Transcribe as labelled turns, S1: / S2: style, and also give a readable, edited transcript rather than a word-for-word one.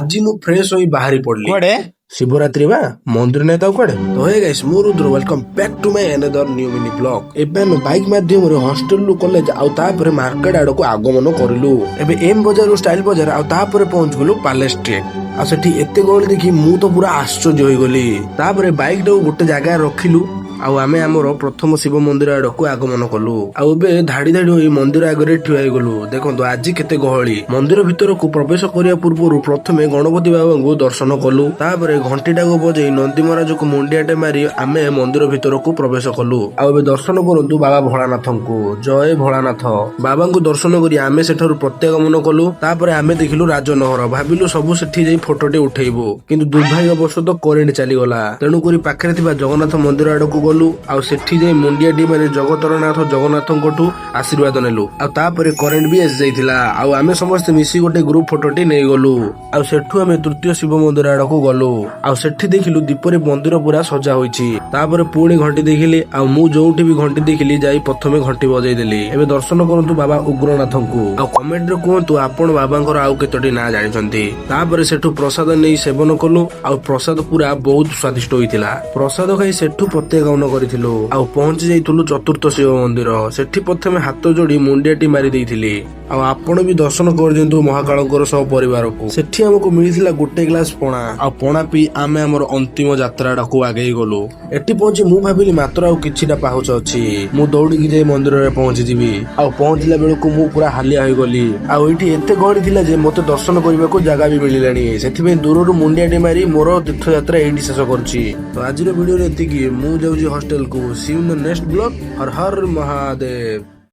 S1: आज मु फ्रेश होई बाहरी पड़ली
S2: कुआडे
S1: शिवरात्रि बा मंदिर नहीं था कुआडे तो हे गाइस मु Rudra welcome back to my another new mini blog. एबे हम बाइक माध्यम रे हॉस्टल रु कॉलेज आउ तापर मार्केट आड़ को आगमन करलु। एबे एम बाजार रु स्टाइल बाजार आउ तापर पहुंच गलु पैलेस स्ट्रीट। आ सेठी एते गहଳି देखि मु तो पूरा आश्चर्य होई गली। तापर बाइक टाକୁ गोटे जगह रखिलु आउ आमे हमर प्रथम शिव मंदिर आड़ को आगमन कलु। आउ बे धाड़ी धाड़ी होई मंदिर आगरे ठिया गलु। देखंतु आज केते गहଳି। मंदिर भीतर को प्रवेश करिया पूर्व प्रथमे गणपति बाबा को दर्शन कलु। तापरे घंटीटा को बजै नंदी महाराज को मुंडियाटे मारी आमे मंदिर भीतर को प्रवेश कलु। आउ बे दर्शन करंतु बाबा भोलानाथ को। जय भोलानाथ। बाबा को दर्शन करी आमे सेठरु प्रत्यागमन कलु। तापरे आमे देखिलु राजनगर। भाबिलु सब सेठी जाई फोटोटे उठेइबो किंतु दुर्भाग्यवशत करेंट चली गला। तेणु करी पाखरे थिबा जगन्नाथ मंदिर आड़ को गलु। आउ सेठी जाई मुंडियाटी मारी जगतरनाथ जगन्नाथंकठु आशीर्वाद नेलु। आउ तापरे करेंट भी आसी जाइथिला। आउ आमे समस्त मिसी गोटे ग्रुप फोटोटी नै गलु। आउ सेठु आमे तृतीय शिव मंदिर आड़ को गलु। आउ सेठी देखिलु दीपरे मंदिर पूरा सजा होईछि। तापरे पुणी घंटी देखिली। आउ मु जोउठी भी घंटी देखिली जाई प्रथमे घंटी बजाई देली। एबे दर्शन करंतु बाबा उग्रनाथंकु। आउ कमेंट रे कहंतु आपण बाबांकर आउ केतोटी ना जानिछंती। तापरे सेठु प्रसाद नै सेवन कलु। आउ प्रसाद पूरा बहुत स्वादिष्ट होईथिला। प्रसाद खाई सेठु प्रत्यागमन करिथिलु। आउ पहुंची जाइथुलु चतुर्थ शिव मंदिर। सेठी प्रथमे हाथ जोड़ी मुंडियाटी मारी देइथिली। आउ आपण भी दर्शन कर दियंतु महाकालंकर सब परिवार को। सेठी हमको मिलिथिला गोटे ग्लास पणा। आउ पणा पी आमे हमर अंतिम यात्राडा को आगे गलु। एठी पहुंची मु भाबिली मात्र आउ किछिटा पाहुच अछि। मु दौड़ी कि जाई मंदिर रे पहुंची जिबी। आउ पहुंचला बेलको मु पूरा हालिया होई गली। आउ एठी एते गहଳି थिला जे मते दर्शन करिबा को जगह भी मिलिलानी। सेथिबे दूररु मुंडियाटी मारी मोर तीर्थ यात्रा एठी शेष करछि। तो आजिर वीडियो रे एतिकी मु जाउजी हॉस्टल को। See you in the next blog. Har Har Mahadev.